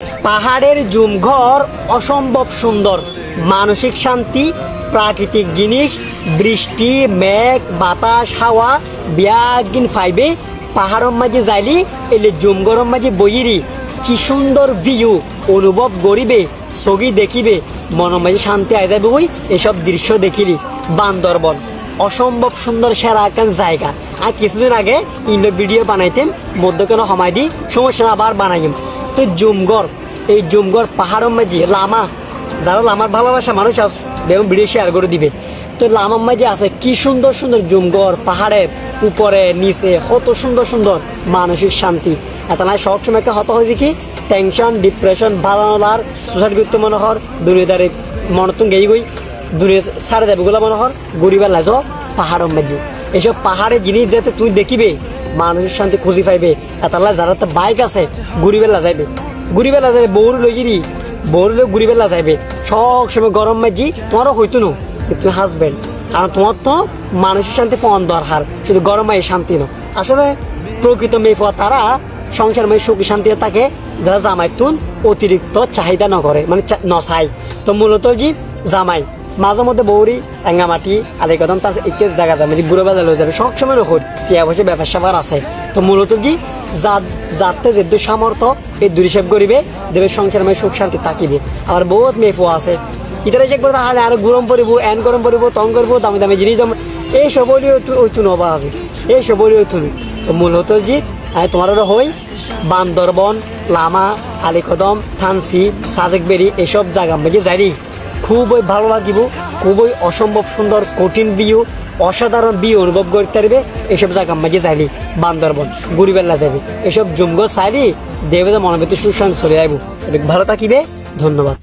পাহাড়ের জুমঘর অসম্ভব সুন্দর, মানসিক শান্তি, প্রাকৃতিক জিনিস, বৃষ্টি, মেঘ, বাতাস, হাওয়া বিয়াগিন ফাইবে পাহাড়ের মাঝে যাইলি এলে জুমঘরের মাঝে বইরি কি সুন্দর ভিউ অনুভব করিবে, ছবি দেখিবে, মনের মাঝে শান্তি আই যাবে। ওই এসব দৃশ্য দেখিলি বান্দরবন অসম্ভব সুন্দর সেরা একখান জায়গা। আর কিছুদিন আগে ইন্ডো ভিডিও বানাইতেম, মধ্যখানে সময় দিই, সমস্যা আবার বানাইম। তো জুমঘর, এই জুমঘর পাহাড়ের মাঝে লামা, যারা লামার ভালোবাসা মানুষ আছে ভিডিও শেয়ার করে দিবে। তো লামার মাঝে আছে কি সুন্দর সুন্দর জুমঘর, পাহাড়ের উপরে নিচে কত সুন্দর সুন্দর মানসিক শান্তি। এত না সবসময় হত হয়েছে কি টেনশন, ডিপ্রেশন, ভালোনার সুসাইড করতে মনে হর, দুনিয়াদারে মনতুন গেই গই দুনিয়া সারে দেবগুলো মনে হর গরিবের লাজ পাহাড়ের মাঝে। এইসব পাহাড়ের জিনিস যাতে তুই দেখিবে মানসিক শান্তি খুঁজি পাইবে। এতাল্লা যারা তো বাইক আছে গরিবেলা যাইবে, গরিবেলা যাবে বউর লই গিরি, বউর লোক গরিবেলা যাইবে। সব সময় গরম মাঝি তোমারও হইতো না তুমি হাসবেন, কারণ তোমার তো মানসিক শান্তি ফোন দরকার, শুধু গরম মাই শান্তি না। আসলে প্রকৃত মেয়ে তারা সংসার মেয়ে সুখী শান্তি থাকে যারা জামাই তুন অতিরিক্ত চাহিদা ন করে, মানে নচাই। তো মূলত জি জামাই মাঝে মধ্যে বৌরি এঙ্গামাটি আদি কদম তার একে জায়গা যাবে বুড়ো বাজার লয়ে যাবে, সবসময় রকম টিয়া বসে ব্যাপার স্যাপার আছে। তো মূলত জি যাতে যে সামর্থ্য এই দুরিসেব করিবে দেবের সংসার মেয়ে সুখ শান্তি থাকিবে। আবার বহুত মেয়ে ফো আছে ইতারা চেক করে তাহলে আরো গরম পরিব, এন গরম পরিব, তং করবো, দামি দামি জিনিস এই সবরই ওই তুন অবা আছে, এই সবরই ওই তুন। তো মূলত জি তোমার হই বান্দরবন, লামা, আলীকদম, থানসি, সাজেকবেরি এসব জায়গা মেঝে যাই খুবই ভালো লাগিব, খুবই অসম্ভব সুন্দর কঠিন ভিউ, অসাধারণ ভিউ অনুভব করতে পারবে। এসব জায়গা মাঝে চাইলি বান্দরবন গুড়িবেলা যাবে, এসব জুমঘর চাইলি দেবে মনের ভিতরে সুশান্ত চলে যাইব। ভালো থাকিবে, ধন্যবাদ।